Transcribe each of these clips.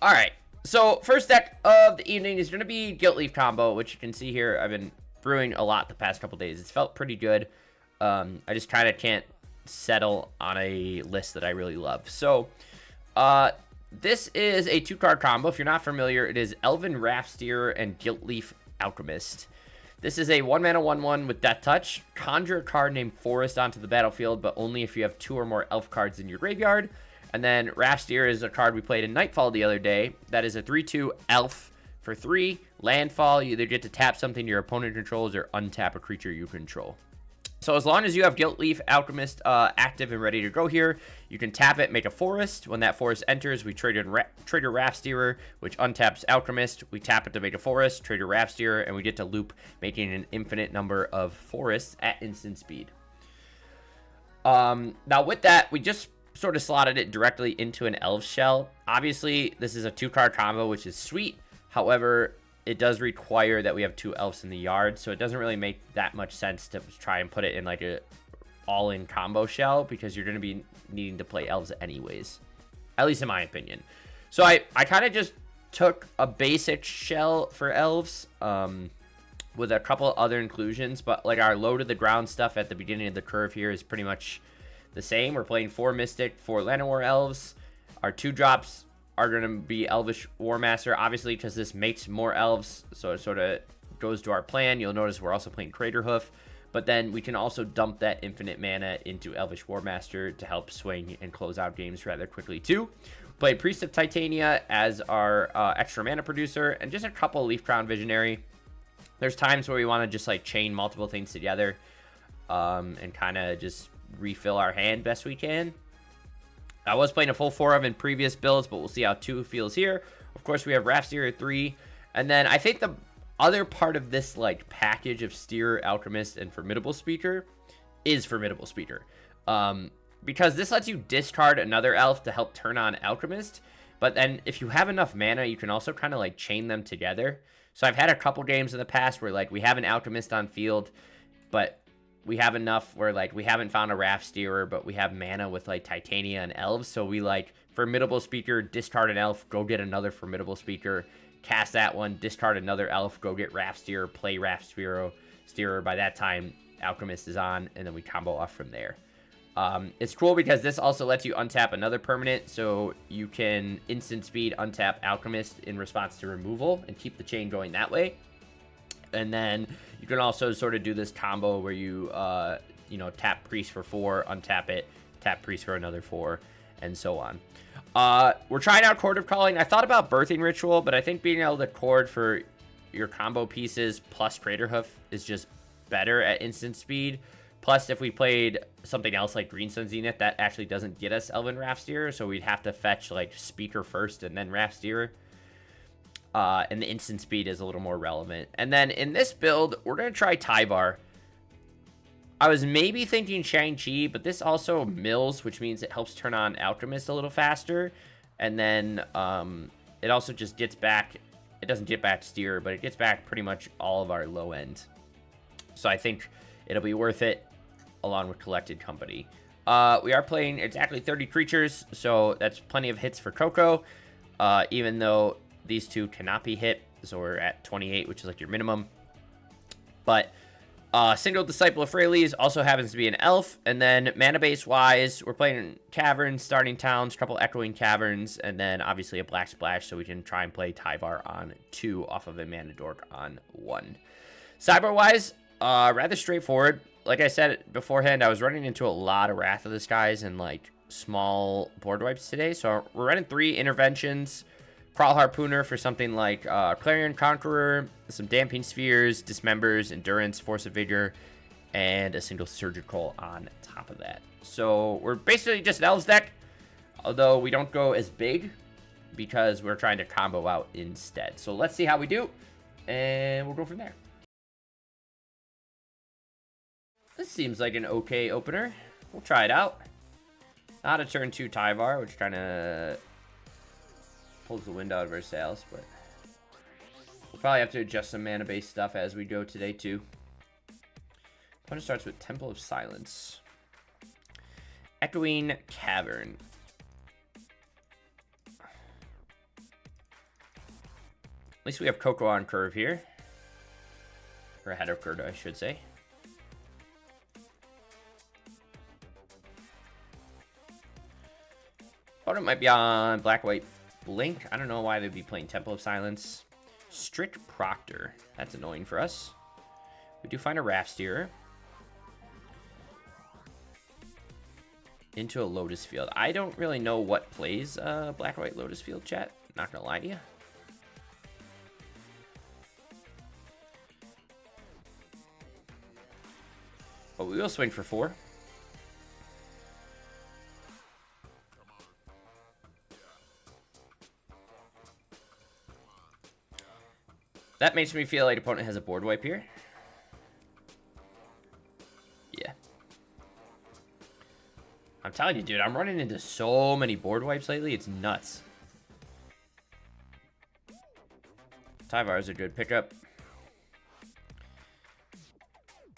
All right. So first deck of the evening is going to be Gilt-Leaf combo, which you can see here. I've been brewing a lot the past couple days. It's felt pretty good. I just kind of can't settle on a list that I really love. So this is a 2-card combo. If you're not familiar, it is Elven Raphsteer and Gilt-Leaf Alchemist. This is a 1-mana 1/1 with Death Touch. Conjure a card named Forest onto the battlefield, but only if you have 2 or more elf cards in your graveyard. And then Raphsteer is a card we played in Nightfall the other day. That is a 3/2 elf for 3. Landfall, you either get to tap something your opponent controls or untap a creature you control. So as long as you have Gilt-Leaf Alchemist active and ready to go here, you can tap it, make a forest. When that forest enters, we trigger Raphsteer, which untaps Alchemist. We tap it to make a forest, trigger Raphsteer, and we get to loop, making an infinite number of forests at instant speed. Now with that, we just sort of slotted it directly into an Elves shell. Obviously, this is a 2-card combo, which is sweet. However, it does require that we have 2 elves in the yard, so it doesn't really make that much sense to try and put it in like a all-in combo shell, because you're going to be needing to play elves anyways, at least in my opinion. So I kind of just took a basic shell for elves with a couple other inclusions, but like our low to the ground stuff at the beginning of the curve here is pretty much the same. We're playing 4 Mystic, 4 Llanowar Elves. Our 2-drops are going to be Elvish Warmaster, obviously, because this makes more elves, so it sort of goes to our plan. You'll notice we're also playing Craterhoof, but then we can also dump that infinite mana into Elvish Warmaster to help swing and close out games rather quickly, too. Play Priest of Titania as our extra mana producer, and just a couple Leaf Crown Visionary. There's times where we want to just like chain multiple things together and kind of just refill our hand best we can. I was playing a full 4 of in previous builds, but we'll see how 2 feels here. Of course, we have Raphsteer at 3. And then I think the other part of this like package of Steer, Alchemist, and Formidable Speaker is Formidable Speaker. Because this lets you discard another elf to help turn on Alchemist. But then if you have enough mana, you can also kind of like chain them together. So I've had a couple games in the past where like we have an Alchemist on field, but we have enough where like we haven't found a Raphsteer, but we have mana with like Titania and Elves. So we like Formidable Speaker, discard an elf, go get another Formidable Speaker, cast that one, discard another elf, go get Raphsteer, play Raphsteer. By that time, Alchemist is on, and then we combo off from there. It's cool because this also lets you untap another permanent, so you can instant speed untap Alchemist in response to removal and keep the chain going that way. And then you can also sort of do this combo where you, tap Priest for 4, untap it, tap Priest for another 4, and so on. We're trying out Chord of Calling. I thought about Birthing Ritual, but I think being able to chord for your combo pieces plus Craterhoof is just better at instant speed. Plus, if we played something else like Greensun Zenith, that actually doesn't get us Elven Raphsteer, so we'd have to fetch like Speaker first and then Raphsteer. And the instant speed is a little more relevant. And then in this build, we're going to try Tyvar. I was maybe thinking Shang-Chi, but this also mills, which means it helps turn on Alchemist a little faster. And then it also just gets back, it doesn't get back Steer, but it gets back pretty much all of our low end. So I think it'll be worth it along with Collected Company. We are playing exactly 30 creatures, so that's plenty of hits for Coco, even though these 2 cannot be hit, so we're at 28, which is like your minimum. But single Disciple of Freyalise also happens to be an elf. And then mana base wise, we're playing Caverns, Starting Towns, couple Echoing Caverns, and then obviously a Black Splash, so we can try and play Tyvar on 2 off of a Mana Dork on 1. Sideboard wise, rather straightforward. Like I said beforehand, I was running into a lot of Wrath of the Skies and like small board wipes today. So we're running 3 interventions. Crawl Harpooner for something like Clarion Conqueror, some Damping Spheres, Dismembers, Endurance, Force of Vigor, and a single Surgical on top of that. So we're basically just an Elves deck, although we don't go as big because we're trying to combo out instead. So let's see how we do, and we'll go from there. This seems like an okay opener. We'll try it out. Not a turn 2 Tyvar, which kind of pulls the wind out of our sails, but we'll probably have to adjust some mana-based stuff as we go today, too. Opponent starts with Temple of Silence. Echoing Cavern. least we have Coco on curve here. Or ahead of curve, I should say. Opponent might be on black-white blink. I don't know why they'd be playing Temple of Silence. Strict Proctor. That's annoying for us. We do find a Raft Steerer. Into a Lotus Field. I don't really know what plays black-white Lotus Field, chat. Not gonna lie to you. But we will swing for 4. That makes me feel like opponent has a board wipe here. Yeah. I'm telling you, dude, I'm running into so many board wipes lately. It's nuts. Tyvar is a good pickup.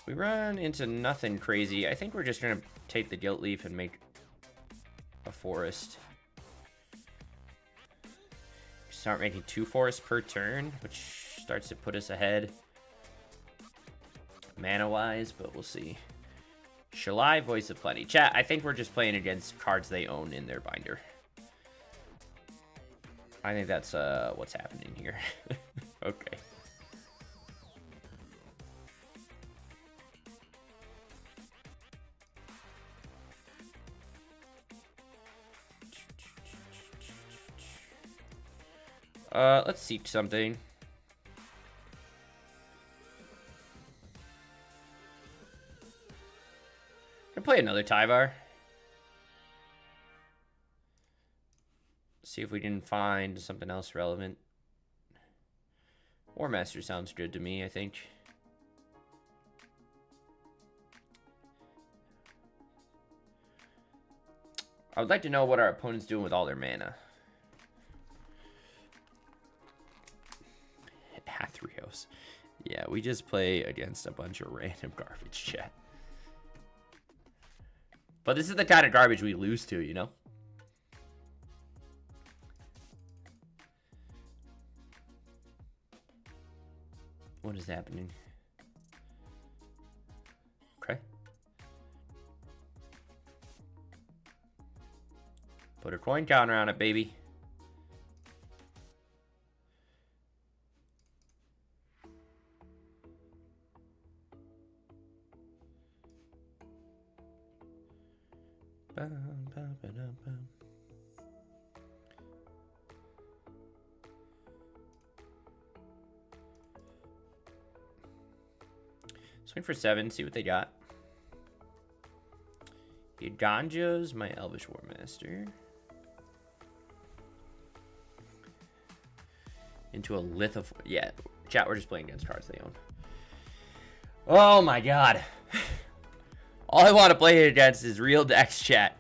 We run into nothing crazy. I think we're just going to take the Gilt-Leaf and make a forest. Start making 2 forests per turn, which starts to put us ahead mana-wise, but we'll see. Shalai, Voice of Plenty. Chat, I think we're just playing against cards they own in their binder. I think that's what's happening here. Okay. Let's seek something. Gonna play another Tyvar. See if we can find something else relevant. War Master sounds good to me, I think. I would like to know what our opponent's doing with all their mana. Athreos. Yeah, we just play against a bunch of random garbage, chat. But this is the kind of garbage we lose to, you know? What is happening? Okay. Put a coin counter on it, baby. Swing for 7, see what they got. Ganja's my Elvish War Master. Into a Lithophor. Yeah, chat, we're just playing against cards they own. Oh my god. All I want to play against is real decks, chat.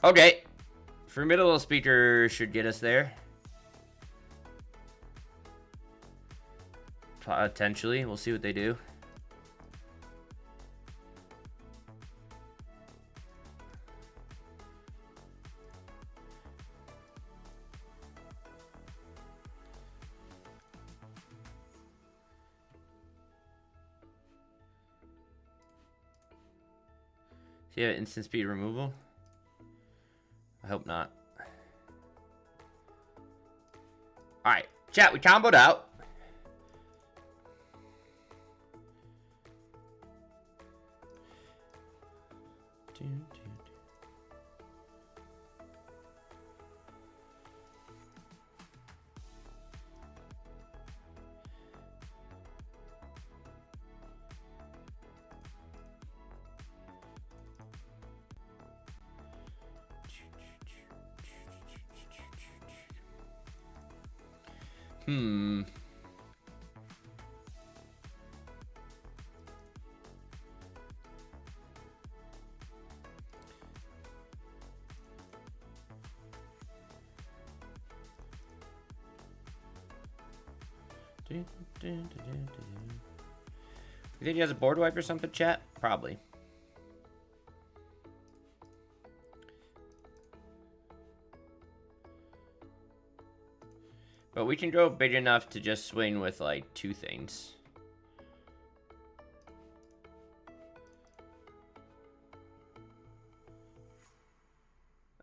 Okay. Formidable Speaker should get us there. Potentially. We'll see what they do. See, instant speed removal? I hope not. Alright, chat, we comboed out. You think he has a board wipe or something, chat? Probably. But we can go big enough to just swing with, like, 2 things.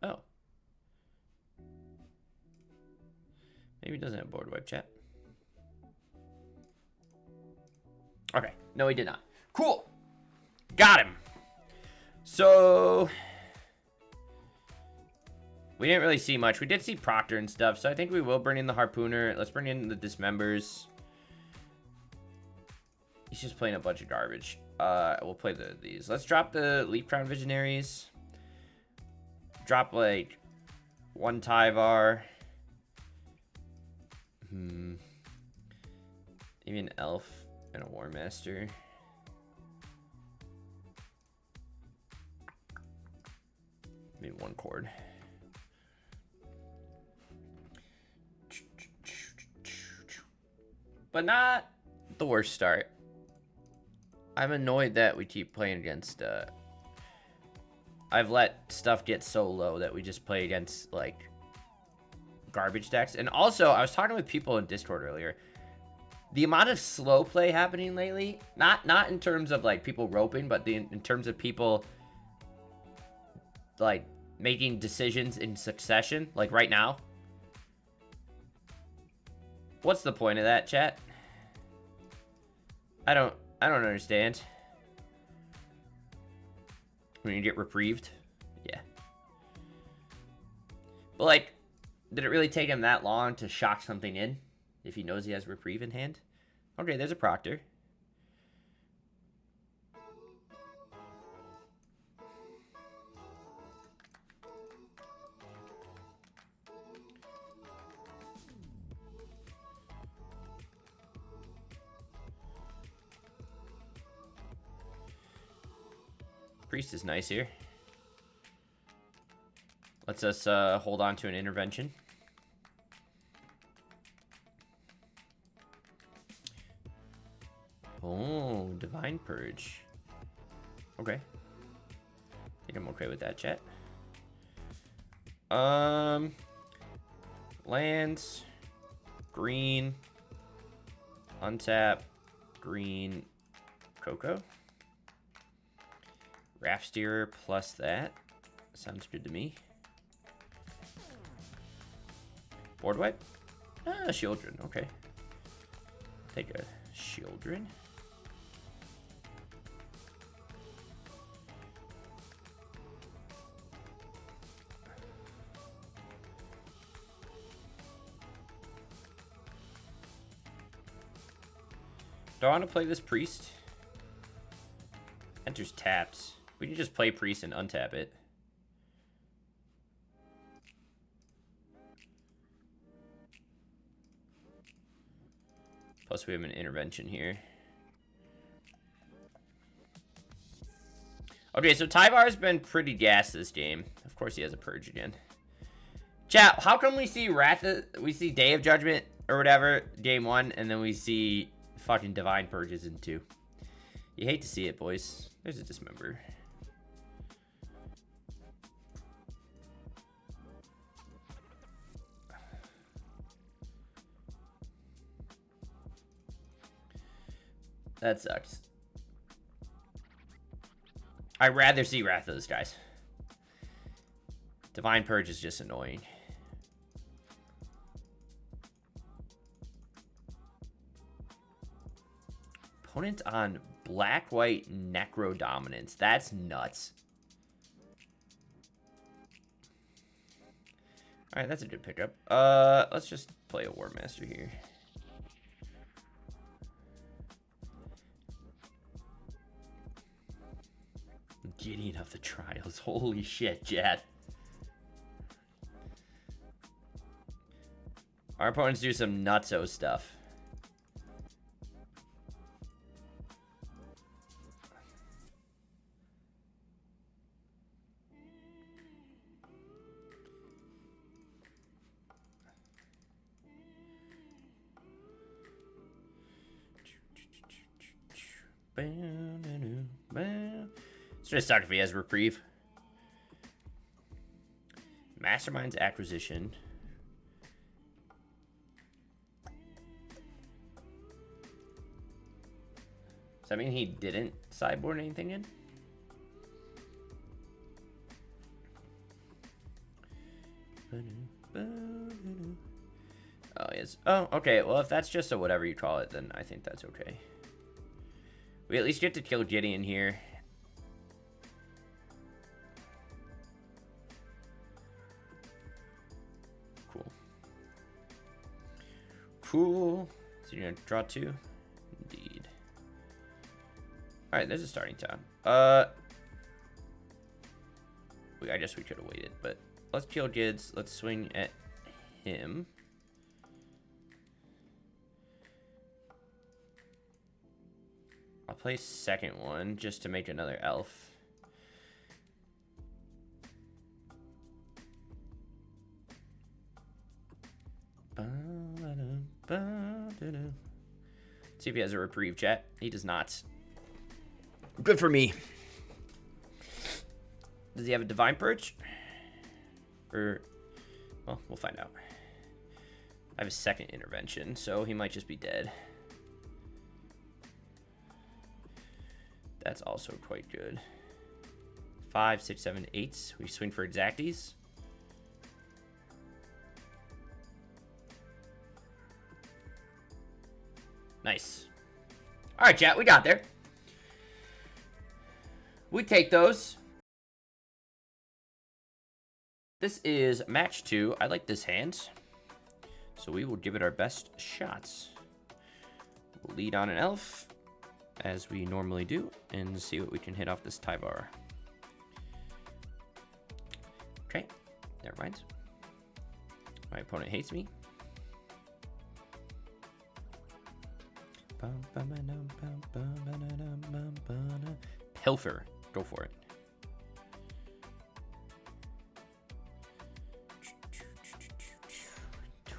Oh. Maybe it doesn't have board wipe, chat. Okay. No, he did not. Cool. Got him. So... we didn't really see much. We did see Proctor and stuff, so I think we will bring in the Harpooner. Let's bring in the Dismembers. He's just playing a bunch of garbage. We'll play these. Let's drop the Leaf Crown Visionaries. Drop, like, 1 Tyvar. Maybe an Elf and a War Master. Maybe 1 Chord. But not the worst start. I'm annoyed that we keep playing against, I've let stuff get so low that we just play against, like, garbage decks. And also, I was talking with people in Discord earlier. The amount of slow play happening lately, not in terms of, like, people roping, but in terms of people, like, making decisions in succession, like right now. What's the point of that, chat? I don't understand. When you get reprieved? Yeah. But, like, did it really take him that long to shock something in? If he knows he has reprieve in hand? Okay, there's a Proctor. Priest is nice here. Lets us hold on to an intervention. Oh, Divine Purge. Okay. I think I'm okay with that, chat. Lands. Green. Untap. Green. Cocoa. Raft Steerer plus that. Sounds good to me. Board wipe? Ah, Shieldren. Okay. Take a Shieldren. Do I want to play this Priest? Enters taps. We can just play Priest and untap it. Plus we have an intervention here. Okay, so Tyvar's been pretty gassed this game. Of course he has a Purge again. Chat, how come we see Day of Judgment or whatever, game 1, and then we see fucking Divine Purges in 2? You hate to see it, boys. There's a Dismember. That sucks. I'd rather see Wrath of the Skies. Divine Purge is just annoying. Opponent on black-white Necro Dominance. That's nuts. Alright, that's a good pickup. Let's just play a War Master here. Gideon of the Trials. Holy shit, Jet. Our opponents do some nutso stuff. It's gonna suck if he has reprieve. Mastermind's Acquisition. Does that mean he didn't sideboard anything in? Oh, yes. Oh, okay. Well, if that's just a whatever you call it, then I think that's okay. We at least get to kill Gideon here. Cool. Cool. So you're gonna draw 2? Indeed. Alright, there's a starting time. I guess we could have waited, but let's kill Gids. Let's swing at him. I'll play second one just to make another elf. See if he has a reprieve, chat. He does not. Good for me. Does he have a divine perch? Or, well, we'll find out. I have a second intervention, so he might just be dead. That's also quite good. 5, 6, 7, 8. We swing for exacties. Nice. All right, chat, we got there. We take those. This is match 2. I like this hand, so we will give it our best shots. We'll lead on an elf, as we normally do, and see what we can hit off this Tyvar. Okay, never mind. My opponent hates me. Pilfer, go for it.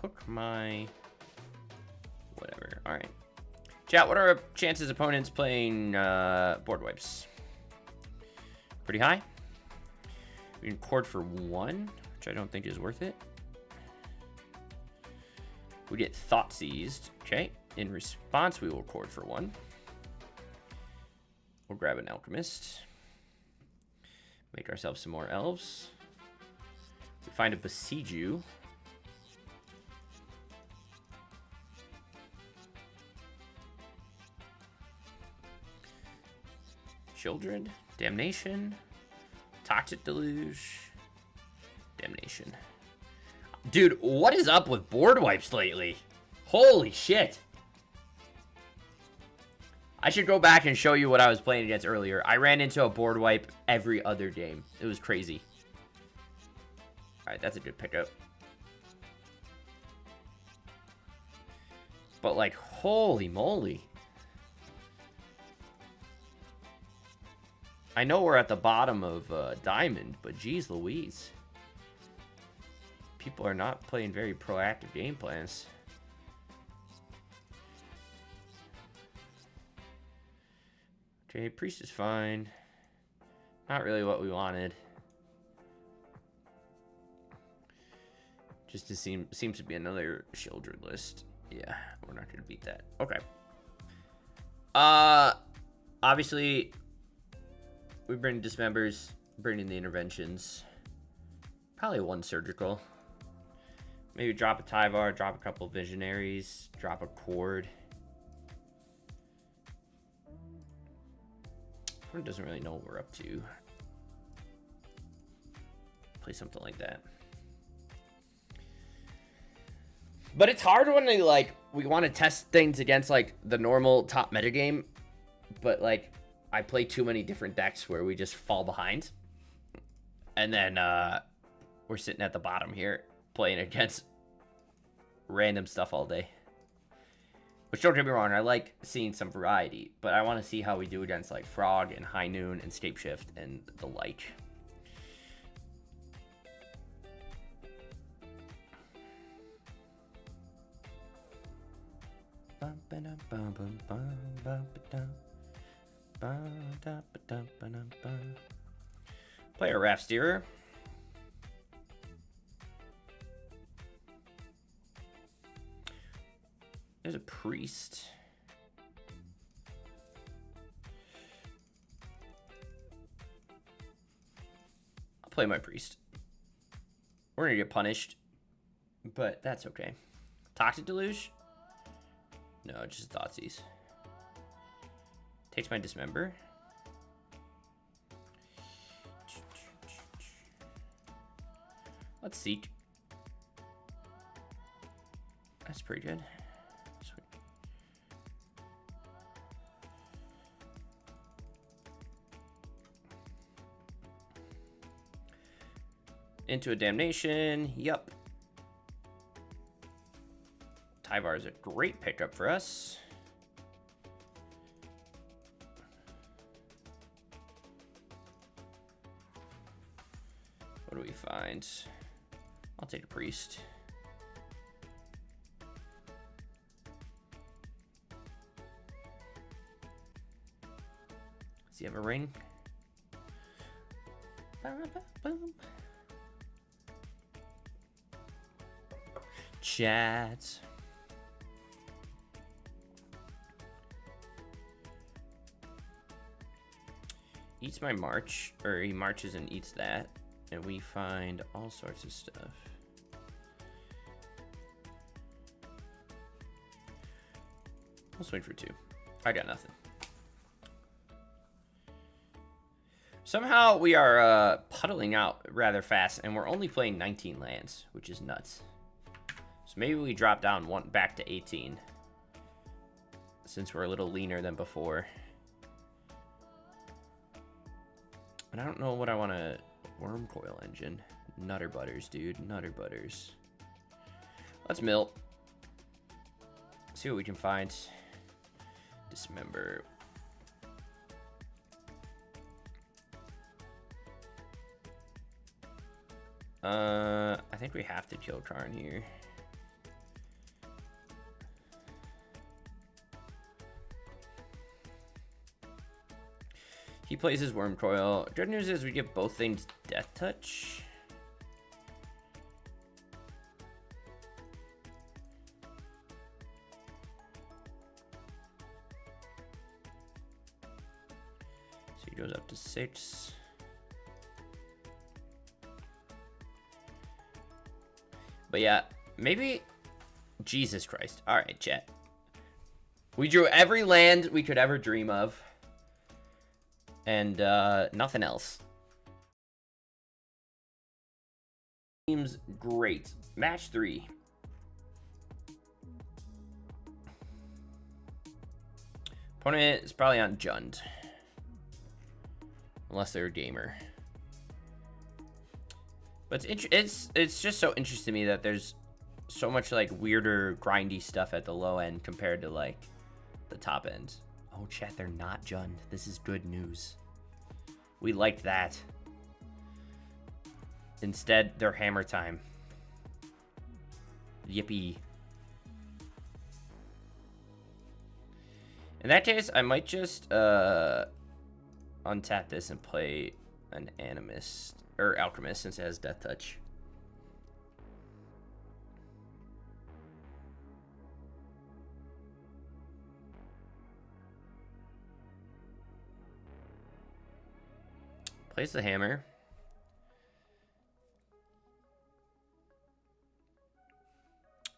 Took my whatever. All right. Chat, what are our chances opponents playing board wipes? Pretty high. We can cord for 1, which I don't think is worth it. We get Thought Seized. Okay. In response, we will cord for 1. We'll grab an Alchemist. Make ourselves some more Elves. We find a Besiege You. Children, Damnation, Toxic Deluge, Damnation. Dude, what is up with board wipes lately? Holy shit. I should go back and show you what I was playing against earlier. I ran into a board wipe every other game. It was crazy. Alright, that's a good pickup. But like, holy moly. I know we're at the bottom of Diamond, but geez Louise. People are not playing very proactive game plans. Okay, Priest is fine. Not really what we wanted. Just to seems to be another Shieldred list. Yeah, we're not gonna beat that. Okay. Obviously, we bring Dismembers, bring in the interventions. Probably 1 surgical. Maybe drop a Tyvar, drop a couple Visionaries, drop a Cord. One doesn't really know what we're up to. Play something like that. But it's hard when they, like, we want to test things against, like, the normal top metagame. But, like, I play too many different decks where we just fall behind. And then we're sitting at the bottom here playing against random stuff all day. Which, don't get me wrong, I like seeing some variety, but I want to see how we do against, like, Frog and High Noon and Scapeshift and the like. Play a Raft Steerer. There's a Priest. I'll play my priest. We're gonna get punished, but that's okay. Toxic Deluge? No, just Thoughtseize. Takes my Dismember. Let's Seek. That's pretty good. Sweet. Into a Damnation. Yup. Tyvar is a great pickup for us. What do we find? I'll take a priest. Does he have a ring? Boom. Chat. Eats my march, or he marches and eats that, and we find all sorts of stuff. I'll swing for 2. I got nothing. Somehow we are puddling out rather fast, and we're only playing 19 lands, which is nuts. So maybe we drop down back to 18, since we're a little leaner than before. And I don't know what I want to... Worm Coil Engine. Nutter Butters, dude. Nutter Butters. Let's mill. See what we can find. Dismember. I think we have to kill Karn here. He plays his Worm Coil. Good news is we give both things Death Touch. So he goes up to 6. But yeah, maybe... Jesus Christ. Alright, chat. We drew every land we could ever dream of. And nothing else. Seems great. Match 3. Opponent is probably on Jund. Unless they're a gamer. But it's just so interesting to me that there's so much like weirder grindy stuff at the low end compared to like the top end. Oh, chat, they're not Jund. This is good news. We liked that. Instead, they're Hammer Time. Yippee. In that case, I might just untap this and play an Animist or Alchemist since it has Death Touch. Plays the hammer.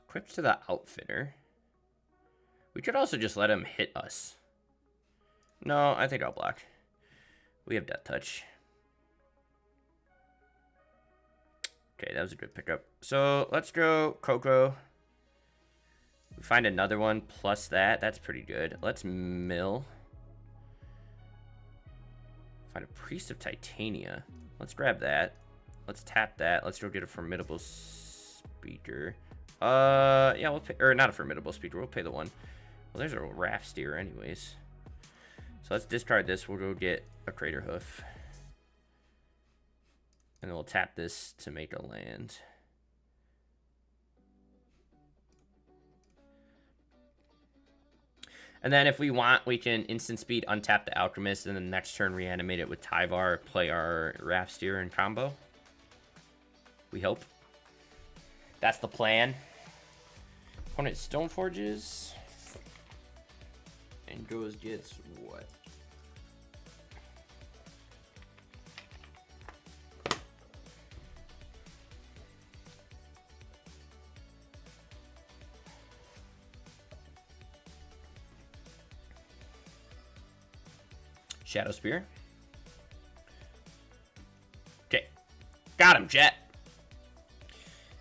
Equips to the Outfitter. We could also just let him hit us. No, I think I'll block. We have Death Touch. Okay, that was a good pickup. So let's go Coco. We find another one plus that. That's pretty good. Let's mill. Find a Priest of Titania. Let's grab that. Let's tap that. Let's go get a Formidable Speaker. Yeah, we'll pay, or not a Formidable Speaker. We'll pay the one. Well, there's a Raft Steer anyways. So let's discard this. We'll go get a Crater Hoof. And then we'll tap this to make a land. And then if we want, we can instant speed untap the Alchemist and then next turn reanimate it with Tyvar, play our Raft Steer in combo. We hope. That's the plan. Opponent Stoneforges. And goes gets what? Shadow Spear. Okay. Got him, chat.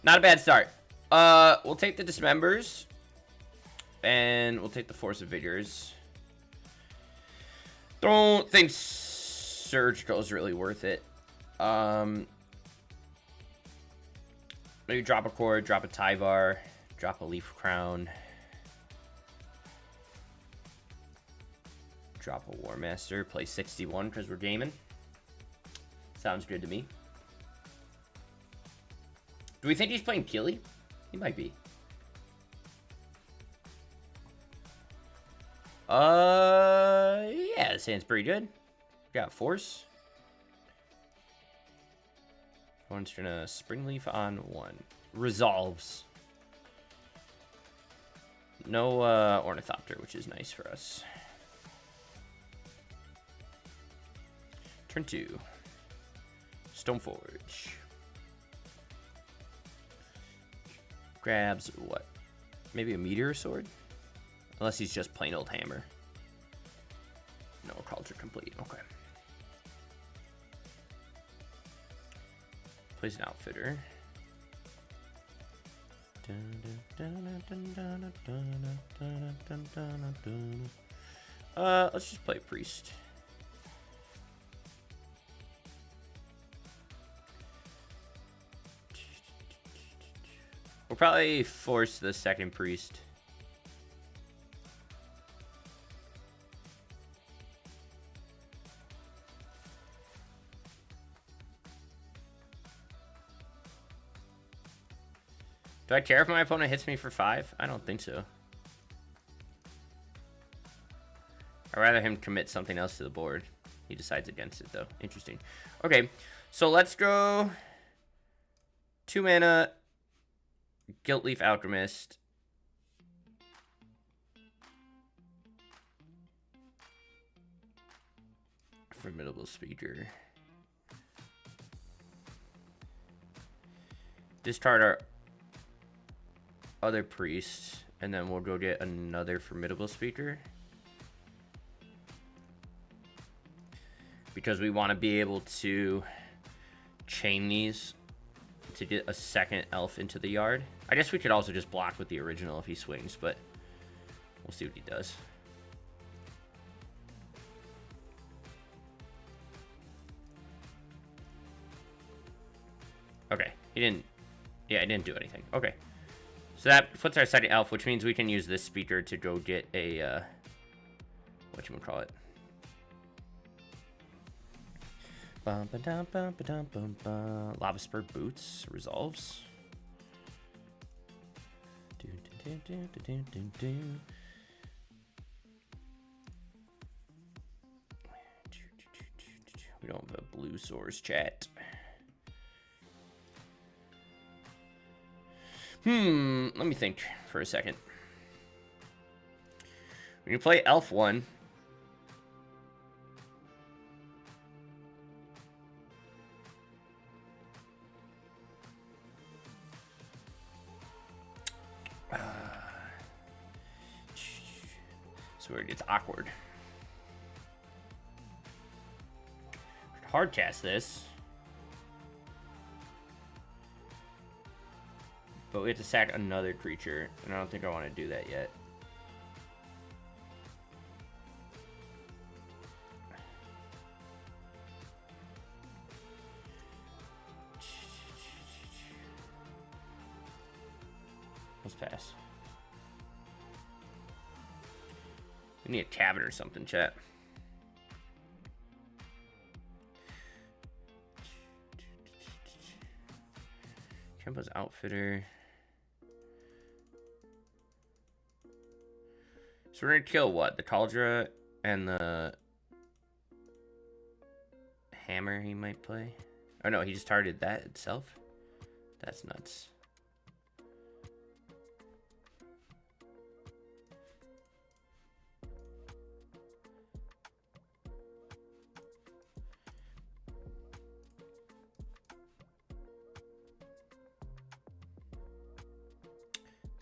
Not a bad start. We'll take the Dismembers. And we'll take the Force of Vigors. Don't think Surgical is really worth it. Maybe drop a Cord, drop a Tyvar, drop a Leaf Crown. Drop a War Master, play 61 because we're gaming. Sounds good to me. Do we think he's playing Gilly? He might be. Yeah, this hand's pretty good. Got Force. One's gonna Spring Leaf on one. Resolves. No Ornithopter, which is nice for us. Turn 2. Stoneforge. Grabs what? Maybe a Meteor Sword? Unless he's just plain old Hammer. No, Culture complete. Okay. Plays an Outfitter. Let's just play Priest. We'll probably force the second Priest. Do I care if my opponent hits me for 5? I don't think so. I'd rather him commit something else to the board. He decides against it, though. Interesting. Okay, so let's go 2 mana, Gilt-Leaf Alchemist. Formidable Speaker. Discard our other Priest, and then we'll go get another Formidable Speaker. Because we want to be able to chain these to get a second elf into the yard. I guess we could also just block with the original if he swings, but we'll see what he does. Okay, he didn't. Yeah, he didn't do anything. Okay. So that puts our second elf, which means we can use this speaker to go get a, whatchamacallit. Lava Spur Boots resolves. We don't have a blue source, chat. Let me think for a second. When you play Elf 1, so where it gets awkward. Hard cast this. But we have to sack another creature, and I don't think I want to do that yet. Let's pass. We need a cabin or something, chat. Kempo's Outfitter. So we're gonna kill what? The Cauldron and the Hammer he might play? Oh no, he just targeted that itself? That's nuts.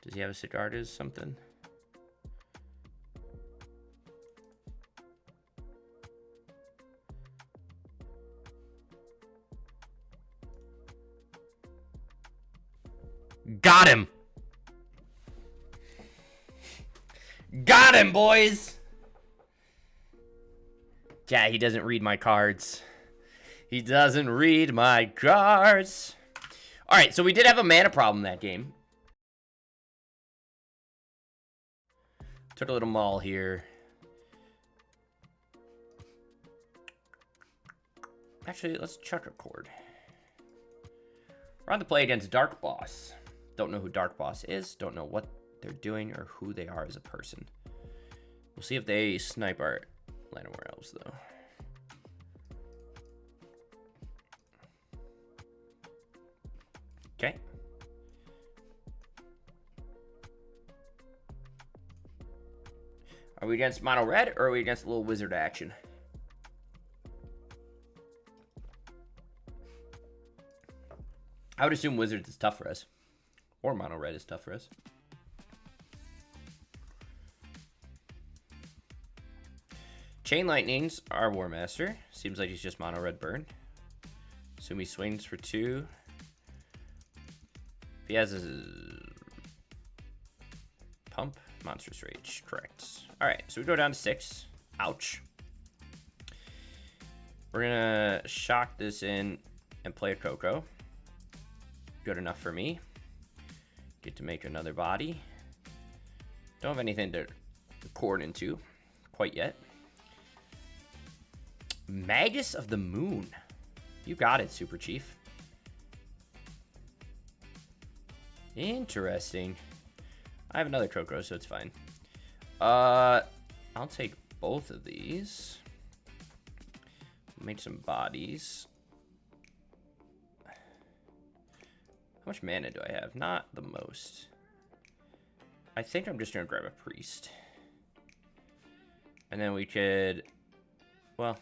Does he have a cigar or something? Got him. Got him, boys. Yeah, he doesn't read my cards. He doesn't read my cards. All right, so we did have a mana problem that game. Took a little maul here. Actually, let's chuck a cord. We're on the play against Dark Boss. Don't know who Dark Boss is. Don't know what they're doing or who they are as a person. We'll see if they snipe our Llanowar Elves, though. Okay. Are we against mono red or are we against a little wizard action? I would assume wizards is tough for us. Or mono red is tough for us. Chain Lightning's our War Master. Seems like he's just mono red burn. Assume he swings for 2. If he has a pump, Monstrous Rage, correct. Alright, so we go down to 6. Ouch. We're gonna shock this in and play a Coco. Good enough for me. Get to make another body. Don't have anything to cord into quite yet. Magus of the Moon. You got it, Super Chief. Interesting. I have another Coco, so it's fine. I'll take both of these. Make some bodies. How much mana do I have? Not the most. I think I'm just gonna grab a priest. And then we could, well,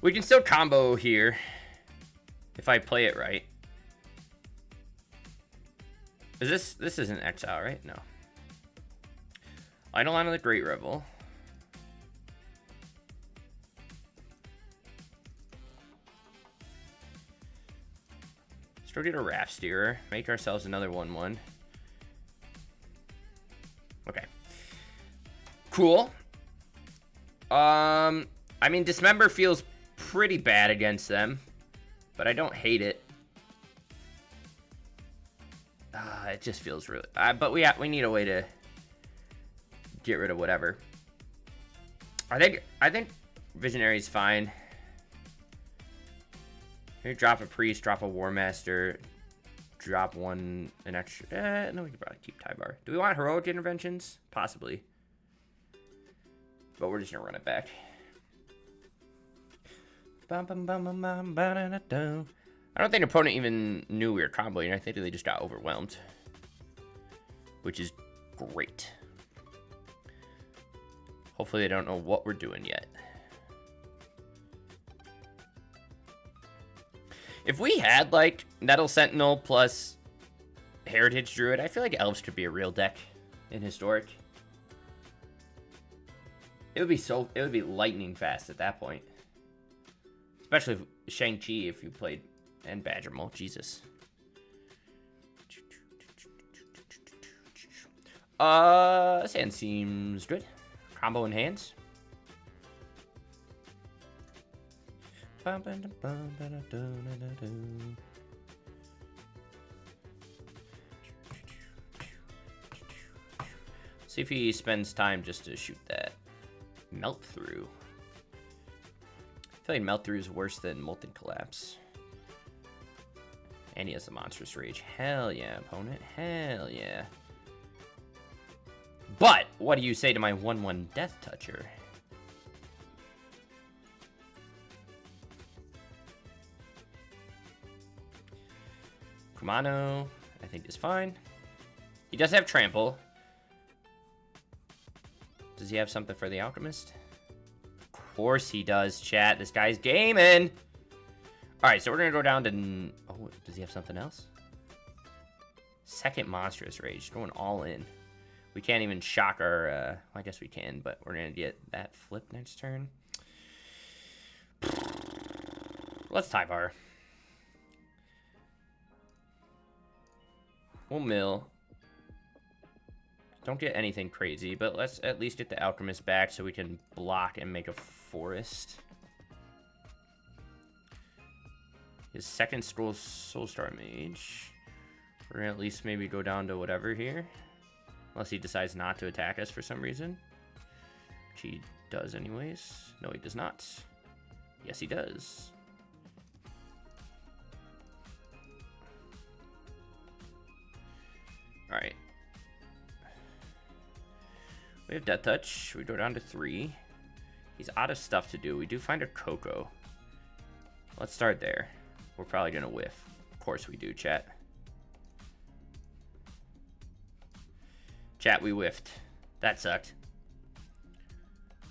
we can still combo here if I play it right. Is this isn't exile, right? No. Eidolon of the Great Rebel. Let's go get a Raft Steerer. Make ourselves another 1/1. Okay. Cool. I mean, Dismember feels pretty bad against them, but I don't hate it. It just feels really... but we need a way to get rid of whatever. I think Visionary's fine. Here, drop a Priest, drop a War Master, drop an extra... no, we could probably keep Tybar. Do we want Heroic Interventions? Possibly. But we're just going to run it back. I don't think the opponent even knew we were comboing. I think they just got overwhelmed. Which is great. Hopefully they don't know what we're doing yet. If we had, like, Nettle Sentinel plus Heritage Druid, I feel like Elves could be a real deck in Historic. It would be lightning fast at that point. Especially if Shang-Chi, if you played, and Badgermole, Jesus. This hand seems good. Combo in hands. See if he spends time just to shoot that Melt Through. I feel like Melt Through is worse than Molten Collapse. And he has a Monstrous Rage. Hell yeah, opponent. Hell yeah. But, what do you say to my 1/1 Death Toucher? Kumano, I think is fine. He does have Trample. Does he have something for the Alchemist? Of course he does, chat. This guy's gaming. Alright, so we're going to go down to... Oh, does he have something else? Second Monstrous Rage. Going all in. We can't even shock our... well, I guess we can, but we're going to get that flip next turn. Let's Tyvar. We'll mill. Don't get anything crazy, but let's at least get the alchemist back so we can block and make a forest. His second Soulstar Mage. We're gonna at least maybe go down to whatever here. Unless he decides not to attack us for some reason. Which he does anyways. No, he does not. Yes, he does. Alright. We have Death Touch. We go down to 3. He's out of stuff to do. We do find a Coco. Let's start there. We're probably going to whiff. Of course we do, chat. Chat, we whiffed. That sucked.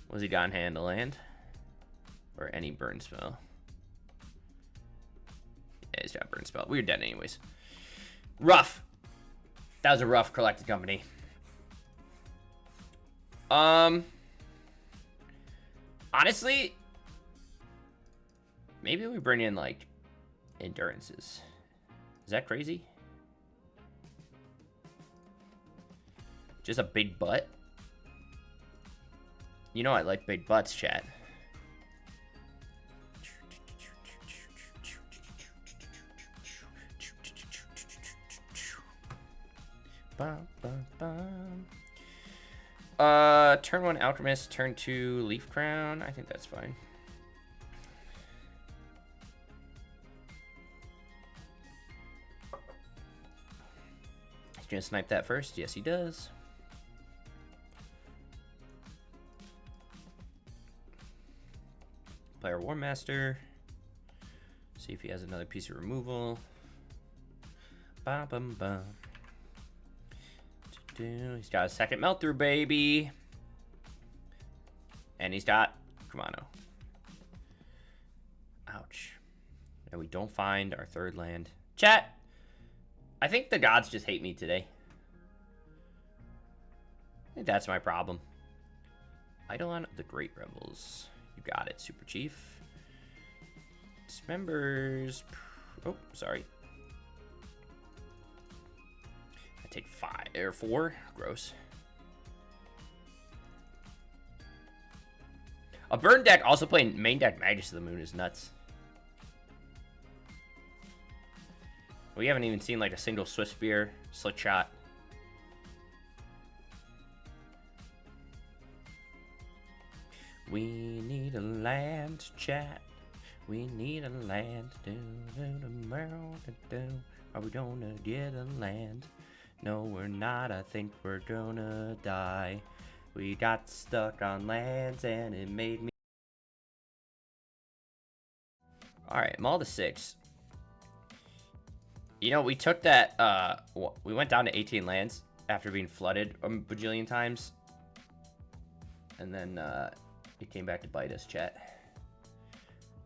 Was he got in hand to land? Or any burn spell? Yeah, he's got burn spell. We were dead anyways. Rough. That was a rough collected company. Honestly, maybe we bring in like endurances. Is that crazy? Just a big butt? You know I like big butts, chat. Turn 1 Alchemist, turn 2 Leaf Crown. I think that's fine. He's gonna snipe that first. Yes, he does. Player War Master. See if he has another piece of removal. Ba bum bum. He's got a second melt through, baby. And he's got Kumano. Ouch. And we don't find our third land. Chat, I think the gods just hate me today. I think that's my problem. Eidolon of the Great Rebels. You got it, Super Chief. Dismembers. Oh, sorry. I take 5 or 4. Gross. A burn deck also playing main deck Magus of the Moon is nuts. We haven't even seen like a single Swift Spear, Slick Shot. We need a land, chat. We need a land. Are we gonna get a land? No, we're not. I think we're gonna die. We got stuck on lands and it made me... Alright, Maul to 6. You know, we took that, we went down to 18 lands after being flooded a bajillion times. And then, it came back to bite us, chat.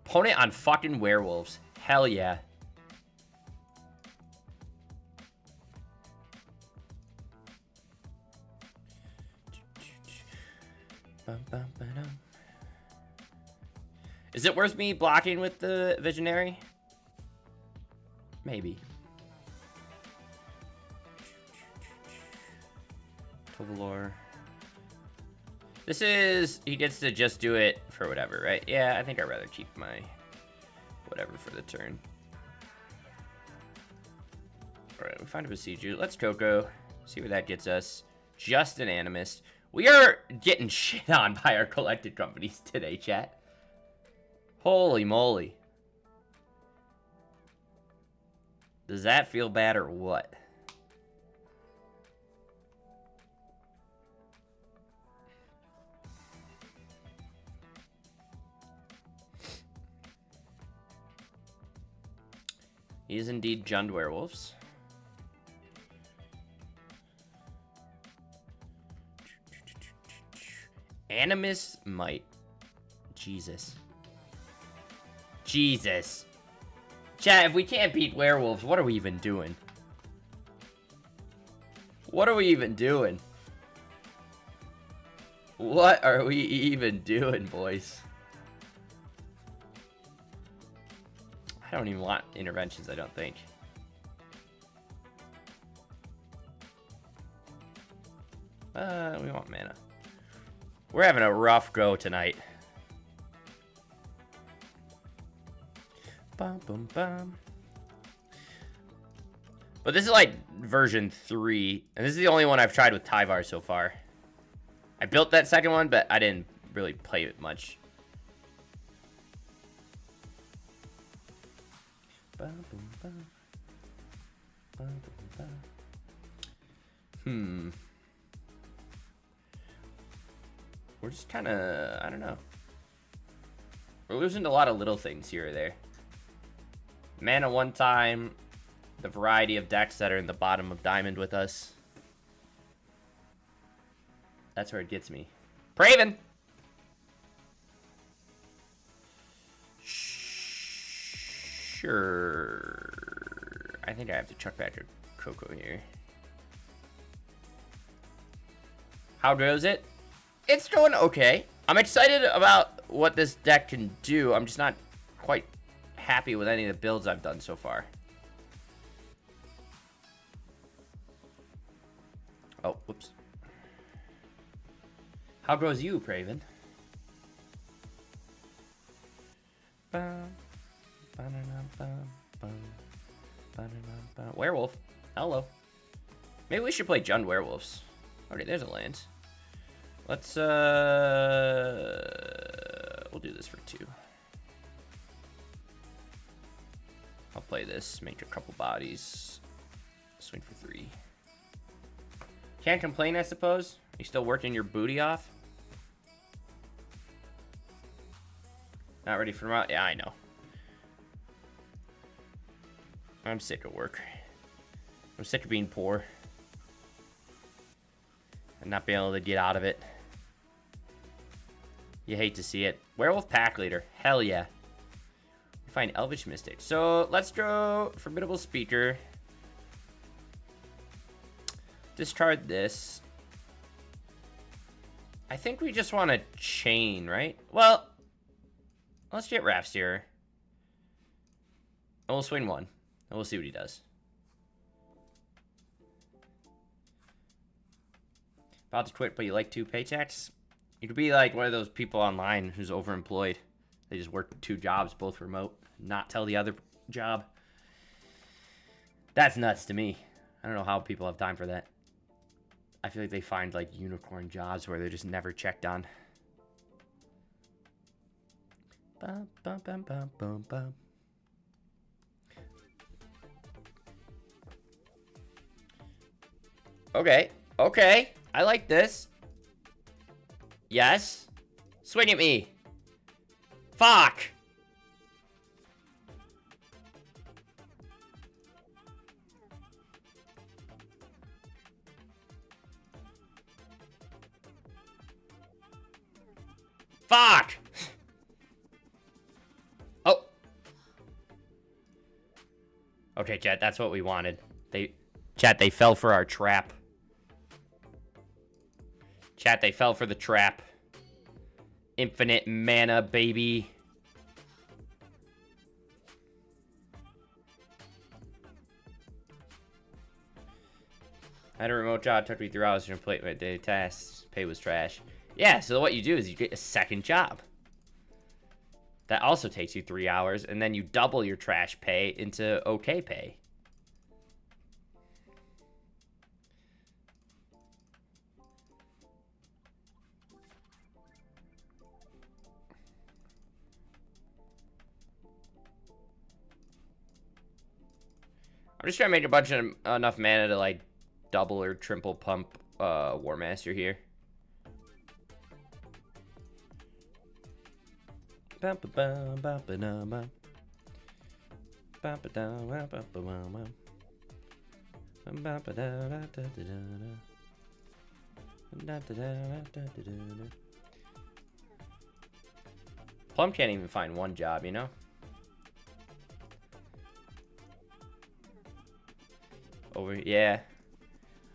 Opponent on fucking werewolves. Hell yeah. Is it worth me blocking with the Visionary? Maybe. Tovalor. This is... He gets to just do it for whatever, right? Yeah, I think I'd rather keep my whatever for the turn. Alright, we find a Besieger. Let's Coco. See where that gets us. Just an Animist. We are getting shit on by our collected companies today, chat. Holy moly. Does that feel bad or what? He is indeed Jund Werewolves. Animus Might. Jesus. Jesus. Chat, if we can't beat werewolves, what are we even doing? What are we even doing? What are we even doing, boys? I don't even want interventions, I don't think. We want mana. We're having a rough go tonight. Bum, bum, bum. But this is like version 3, and this is the only one I've tried with Tyvar so far. I built that second one, but I didn't really play it much. Bum, bum, bum. Bum, bum, bum. We're just kind of, I don't know. We're losing to a lot of little things here or there. Mana one time. The variety of decks that are in the bottom of Diamond with us. That's where it gets me. Praven! Sure. I think I have to chuck back a Coco here. How goes it? It's going okay. I'm excited about what this deck can do. I'm just not quite happy with any of the builds I've done so far. Oh, whoops. How goes you, Praven? Werewolf. Hello. Maybe we should play Jund Werewolves. Okay, there's a land. Let's, we'll do this for 2. I'll play this, make a couple bodies. Swing for 3. Can't complain, I suppose. You still working your booty off? Not ready for tomorrow? Yeah, I know. I'm sick of work. I'm sick of being poor. And not being able to get out of it. You hate to see it. Werewolf Pack Leader. Hell yeah. We find Elvish Mystic. So, let's go Formidable Speaker. Discard this. I think we just want to chain, right? Well, let's get Rafsteer. And we'll swing 1. And we'll see what he does. About to quit, but you like 2 paychecks? You could be like one of those people online who's overemployed. They just work 2 jobs, both remote. Not tell the other job. That's nuts to me. I don't know how people have time for that. I feel like they find like unicorn jobs where they're just never checked on. Bum, bum, bum, bum, bum, bum. Okay, okay. I like this. Yes. Swing at me. Fuck. Fuck! Oh. Okay, chat, that's what we wanted. Chat, they fell for our trap. Chat, they fell for the trap. Infinite mana, baby. I had a remote job, took me 3 hours to complete my daily tasks. Pay was trash. Yeah, so what you do is you get a second job. That also takes you 3 hours, and then you double your trash pay into okay pay. I'm just trying to make a bunch of enough mana to like double or triple pump War Master here. Plum can't even find 1 job, you know? Yeah.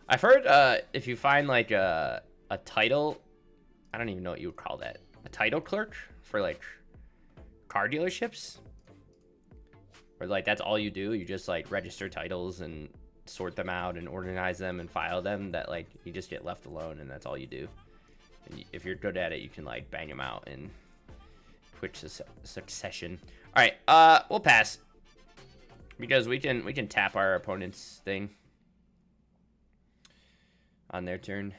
I've heard if you find like a title, I don't even know what you would call that. A title clerk for like car dealerships, where like that's all you do. You just like register titles and sort them out and organize them and file them that like you just get left alone and that's all you do. And if you're good at it, you can like bang them out in quick succession. All right, we'll pass because we can tap our opponent's thing on their turn.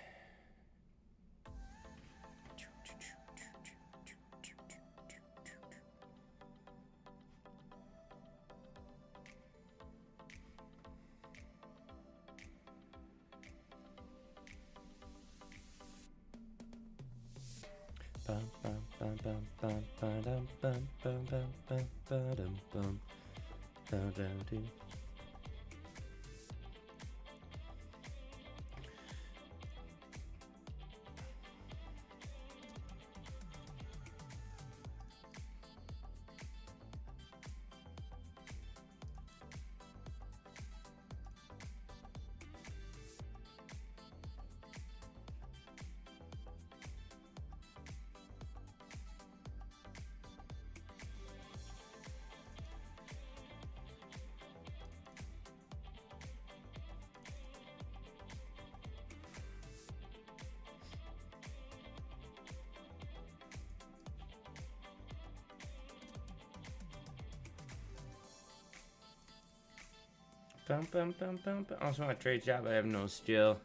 I also want a trade job. I have no skill.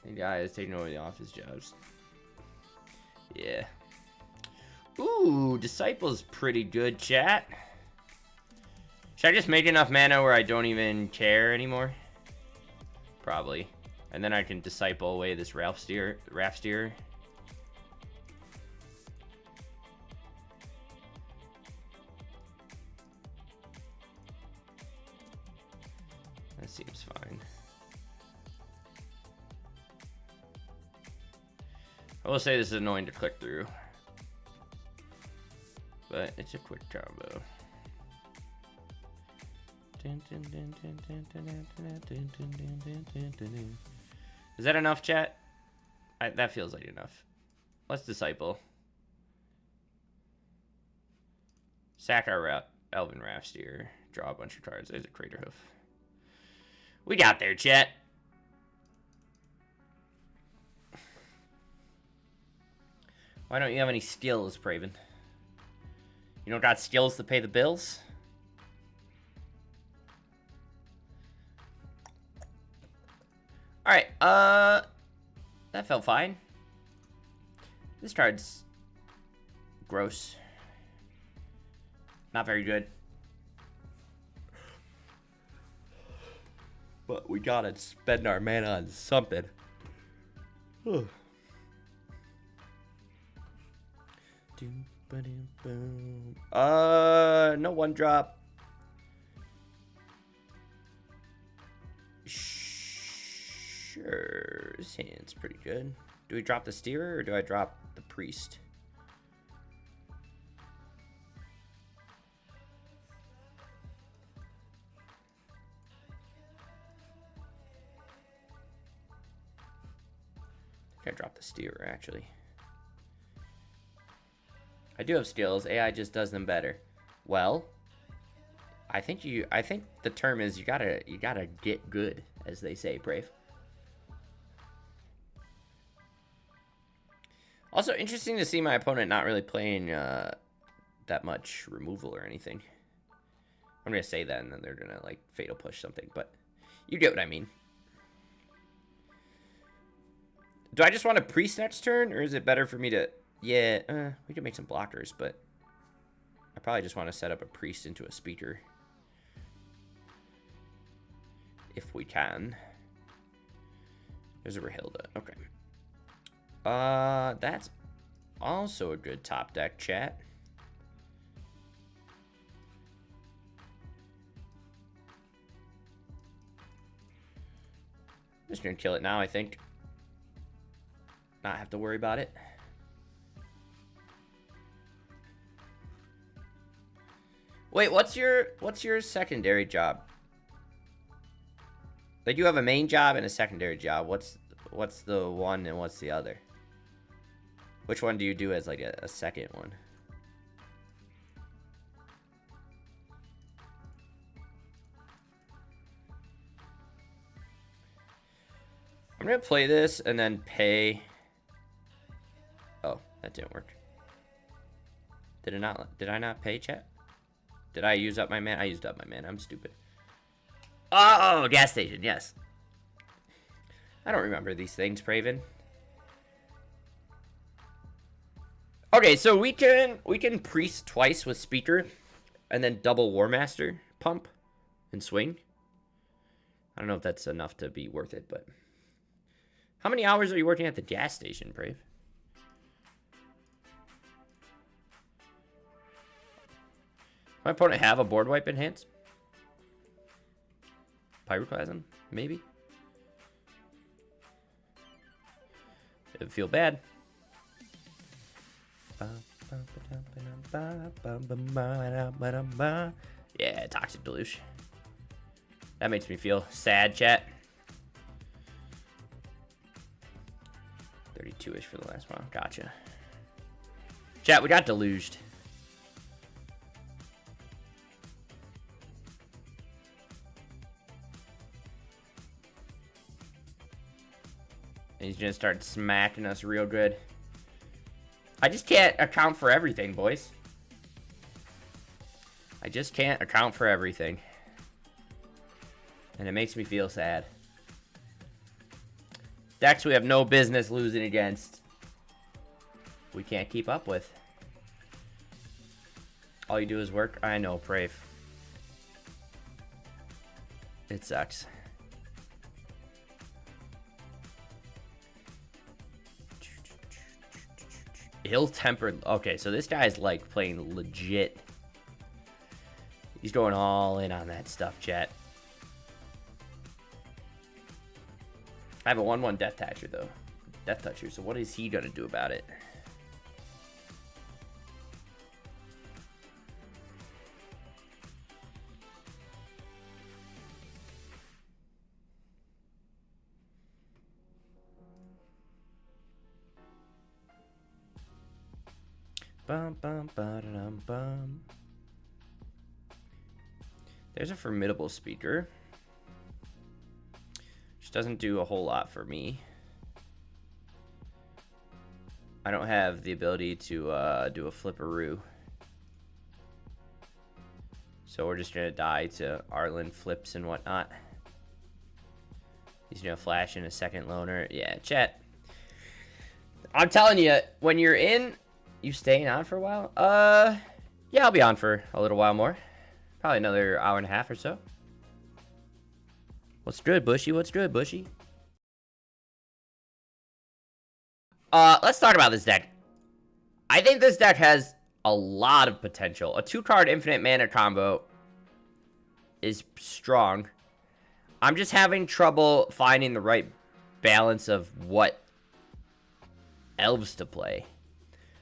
The guy is taking over the office jobs. Yeah. Ooh, Disciple's pretty good, chat. Should I just make enough mana where I don't even care anymore? Probably. And then I can Disciple away this Raft Steer. That seems fine. I will say this is annoying to click through, but it's a quick combo. Is that enough, chat? That feels like enough. Let's Disciple. Sack our Elven Raft Steer. Draw a bunch of cards. There's a Crater Hoof. We got there, chat. Why don't you have any skills, Praven? You don't got skills to pay the bills? Alright, that felt fine. This card's gross. Not very good. But we gotta spend our mana on something. No one drop. Sure, this hand's pretty good. Do we drop the Steerer or do I drop the Priest? I drop the Steerer, actually. I do have skills. AI just does them better. Well, I think the term is you gotta get good, as they say, Brave. Also, interesting to see my opponent not really playing that much removal or anything. I'm gonna say that, and then they're gonna like fatal push something, but you get what I mean. Do I just want a Priest next turn, or is it better for me to... Yeah, we can make some blockers, but I probably just want to set up a Priest into a Speaker. If we can. There's a Rahilda. Okay. That's also a good top deck, chat. Just gonna kill it now, I think. Not have to worry about it. Wait, what's your secondary job? Like, you have a main job and a secondary job. What's the one and what's the other? Which one do you do as like a second one? I'm gonna play this and then pay. Oh, that didn't work. Did it not? Did I not pay, chat? Did I use up my man? I used up my man. I'm stupid. Oh, gas station. Yes. I don't remember these things, Praven. Okay, so we can priest twice with speaker, and then double War Master pump and swing. I don't know if that's enough to be worth it, but how many hours are you working at the gas station, Brave? My opponent have a board wipe enhance? Pyroclasm, maybe? It would feel bad. Yeah, Toxic Deluge. That makes me feel sad, chat. 32-ish for the last one. Gotcha. Chat, we got deluged. And he's gonna start smacking us real good. I just can't account for everything, boys. I just can't account for everything. And it makes me feel sad. Decks we have no business losing against. We can't keep up with. All you do is work. I know, Brave. It sucks. Ill-tempered. Okay, so this guy's like playing legit. He's going all in on that stuff, chat. I have a 1/1 Death Toucher though. Death Toucher. So what is he gonna do about it? Bum, bum, ba-da-dum, bum. There's a formidable speaker. Which doesn't do a whole lot for me. I don't have the ability to do a flipperoo. So we're just gonna die to Arlen flips and whatnot. He's gonna flash in a second loner. Yeah, chat. I'm telling you, when you're in, you staying on for a while? Yeah, I'll be on for a little while more. Probably another hour and a half or so. What's good, Bushy? What's good, Bushy? Let's talk about this deck. I think this deck has a lot of potential. A 2-card infinite mana combo is strong. I'm just having trouble finding the right balance of what elves to play.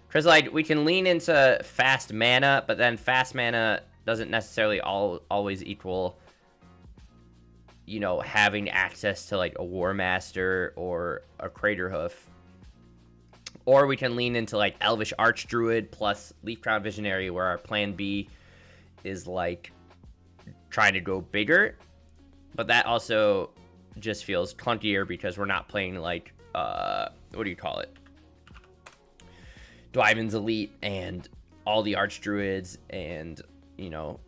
Because, like, we can lean into fast mana, but then fast mana doesn't necessarily always equal, you know, having access to, like, a War Master or a Crater Hoof. Or we can lean into, like, Elvish Archdruid plus Leaf Crown Visionary, where our plan B is, like, trying to go bigger. But that also just feels clunkier because we're not playing, like, what do you call it? Dwyvan's Elite and all the Archdruids and, you know,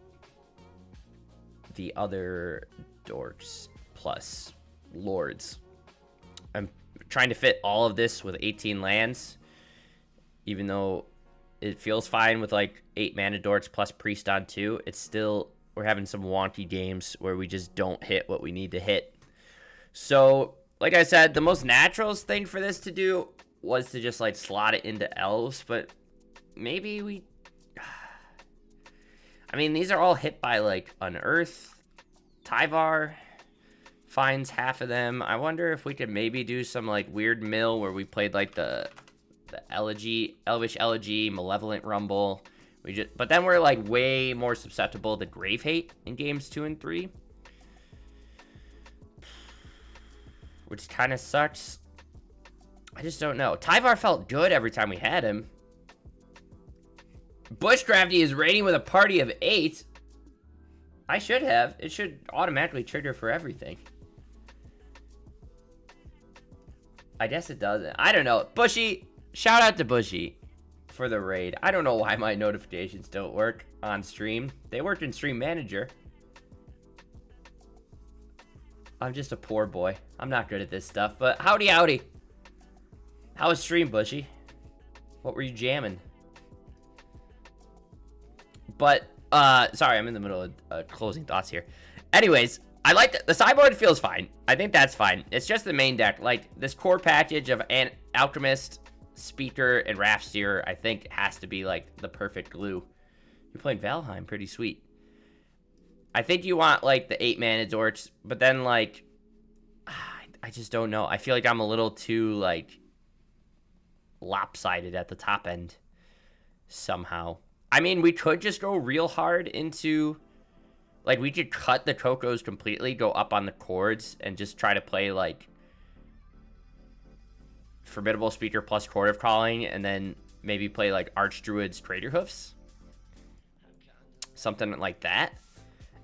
the other dorks plus lords. I'm trying to fit all of this with 18 lands, even though it feels fine with like 8 mana dorks plus priest on 2. It's still, we're having some wonky games where we just don't hit what we need to hit. So, like I said, the most natural thing for this to do was to just like slot it into elves, but maybe we, I mean, these are all hit by like Unearth. Tyvar finds half of them. I wonder if we could maybe do some like weird mill where we played like the Elegy, Elvish Elegy, Malevolent Rumble. But then we're like way more susceptible to Grave Hate in games 2 and 3, which kind of sucks. I just don't know. Tyvar felt good every time we had him. Bushcrafty is raiding with a party of 8. I should have. It should automatically trigger for everything. I guess it doesn't. I don't know. Bushy, shout out to Bushy for the raid. I don't know why my notifications don't work on stream. They worked in Stream Manager. I'm just a poor boy. I'm not good at this stuff, but howdy, howdy. How was stream, Bushy? What were you jamming? But, sorry, I'm in the middle of closing thoughts here. Anyways, I like the sideboard feels fine. I think that's fine. It's just the main deck. Like, this core package of an Alchemist, Speaker, and Rafsteer, I think has to be, like, the perfect glue. You're playing Valheim, pretty sweet. I think you want, like, the 8-mana Dorks, but then, like, I just don't know. I feel like I'm a little too, like, lopsided at the top end somehow. I mean, we could just go real hard into, like, we could cut the Cocos completely, go up on the chords, and just try to play, like, Formidable Speaker plus Chord of Calling, and then maybe play, like, Archdruid's Crater Hoofs. Something like that.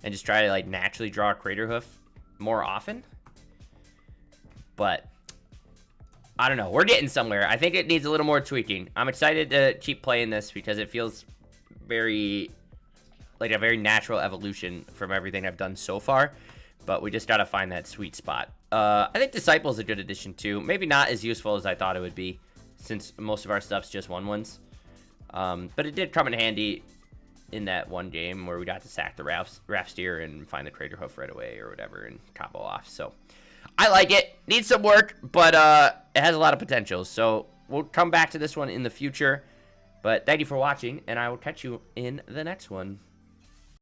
And just try to, like, naturally draw a Crater Hoof more often. But I don't know. We're getting somewhere. I think it needs a little more tweaking. I'm excited to keep playing this because it feels very, like, a very natural evolution from everything I've done so far. But we just got to find that sweet spot. I think Disciple's a good addition, too. Maybe not as useful as I thought it would be, since most of our stuff's just 1/1s. But it did come in handy in that one game where we got to sack the Rafsteer and find the Crater Hoof right away or whatever and combo off. So I like it. Needs some work, but it has a lot of potential. So we'll come back to this one in the future. But thank you for watching, and I will catch you in the next one.